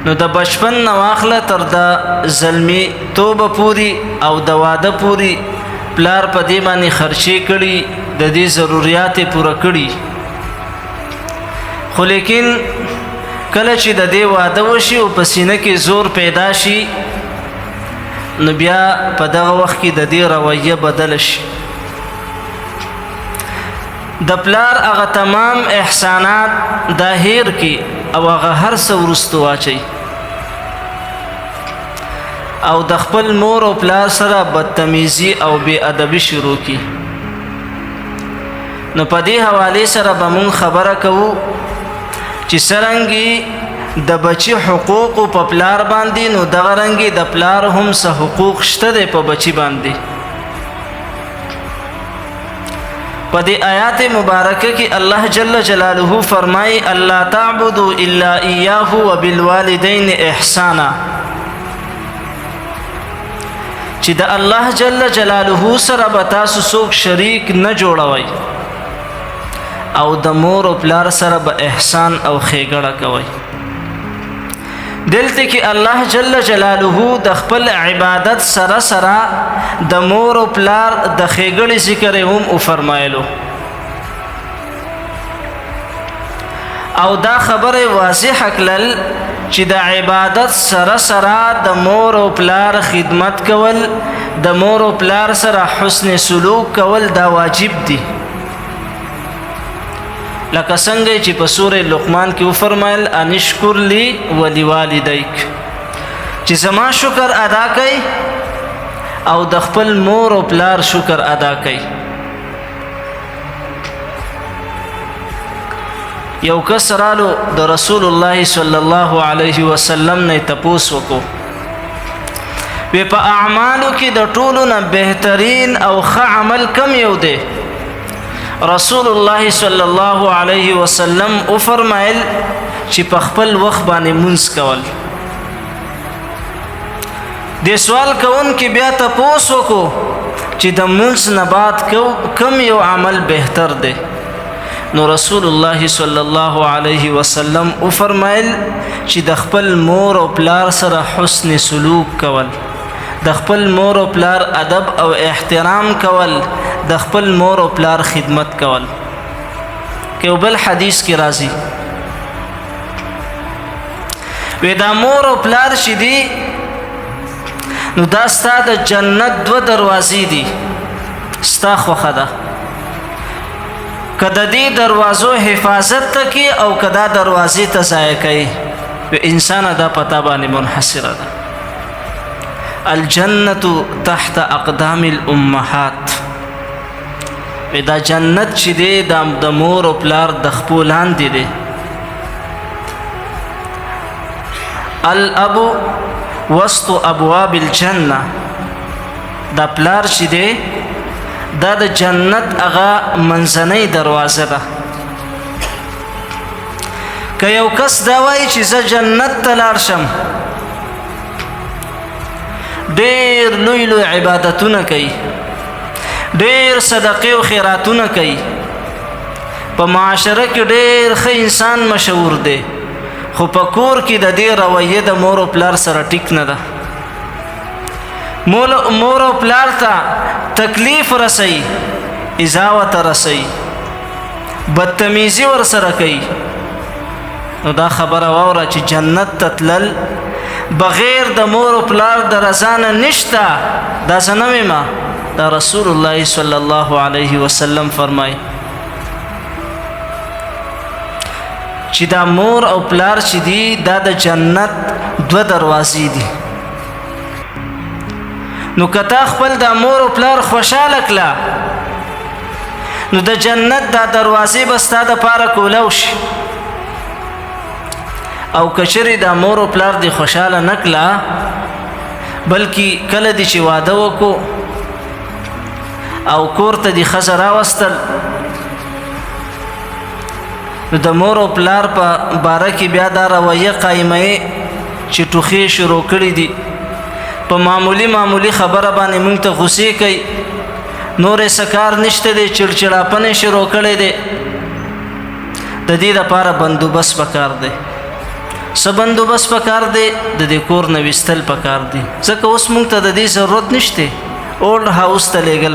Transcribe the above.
نو د بچپن نه واخله تر د زلمی توبه پوری او د واده پوری پلار په دې باندې خرچې کړي د دې ضرورت پوره کړي خو لیکن کله چې د دې واده وشي او په سینه کې زور پیدا شي نو بیا په دغه وخت کې د دې رویه بدل شي د پلار هغه تمام احسانات دا هیر کی او هغه هر څه ورستو واچي او د خپل مور او پلار سره بدتمیزي او بے ادبي شروع کی نو په دې حواله سره به مون خبره کوو چې سرنګي د بچي حقوق په پلار باندې نو دغه رنګي د پلار هم څه حقوق شته په بچي باندې په دې آیات مبارکه کې الله جل جلاله فرمایي الله تعبدوا الا اياه وبالوالدين احسانا چې د الله جل جلاله سره به تاسو څوک شریک نه جوړوي او د مور او پلار سره به احسان او ښېګړه کوي دلته کې الله جل جلاله د خپل عبادت سره سره د مور او پلار د ښېګړې ذکر هم او فرمایلو او دا خبره واضح کړل چې د عبادت سره سره د مور او پلار خدمت کول د مور او پلار سره حسن سلوک کول دا واجب دي لکه څنګه چې په سورې لقمان کې وفرمایل انشکر لی ولوالدیک چې زما شکر ادا کړئ او د خپل مور او پلار شکر ادا کړئ یو کس رالو د رسول الله صلی الله علیه وسلم نه تپوس وکړو وی په اعمالو کې د ټولو نه بهترین او ښه عمل کم یو دی رسول الله صلی الله علیه وسلم او فرمایل چې په خپل وخت باندې منځ کول د سوال کوون کې بیا تپوس وکړو چې د منځ نه بعد کم یو عمل بهتر دی نو رسول الله صلی الله علیه وسلم او فرمایل چې د خپل مور او پلار سره حسن سلوک کول د خپل مور او پلار ادب او احترام کول د خپل مور او پلار خدمت کول کې بل حدیث کې راځي وې دا مور او پلار چې دي نو دا ستا د جنت دو دروازې دي ستا خوښه ده که د دې دروازو حفاظت تکي او که دا دروازې ته ضایع کوي انسان دا پتا باندې منحصره ده الجنة تحت اقدام الامهات دا جنت چې دی د مور او پلار د خپو لاندې دی الاب وسط ابواب الجنه دا پلار چې دی دا د جنت هغه منځنۍ دروازه ده که یو کس دا وایي چې زه جنت ته لاړ شم ډېر لوی لوی عبادتونه کوي ډېر صدقې او خیراتونه کوي په معاشره کې ډېر ښه انسان مشهور دی خو په کور کې د دې رویه د مور او پلار سره ټیک نه ده مور او پلار ته تکلیف رسي ایذا ورته رسي بدتمیزي ورسره کوي نو دا خبره واوره چې جنت ته تلل بغیر د مور او پلار د رضا نه نشته دا څه نه ویمه دا رسول الله صلی الله علیه وسلم فرمای چې دا مور او پلار چې دي دا د جنت دو دروازې دي نو کته خپل د مور او پلار خوشاله کړه نو د جنت دا دروازې به ستا دپاره کولاو شي او کچری د مور او پلار دی خوشاله نه کړه بلکې کله دی چې واده وکړو او کور ته دی ښځه راوستل نو د مور او پلار په باره کې بیا دا رویه قایموي چې ټوخې شروع کړي دي په معمولی خبره باندې مونږ ته غصې کوي نورې سکار نشته دی چړچړاپنې شروع کړی دی د دې لپاره بندوبست پکار دی څه بندوبست پکار دی د دې کور نه ویستل پکار دي ځکه اوس موږ ته د دې ضرورت نشته اولډ هاوس ته لیږل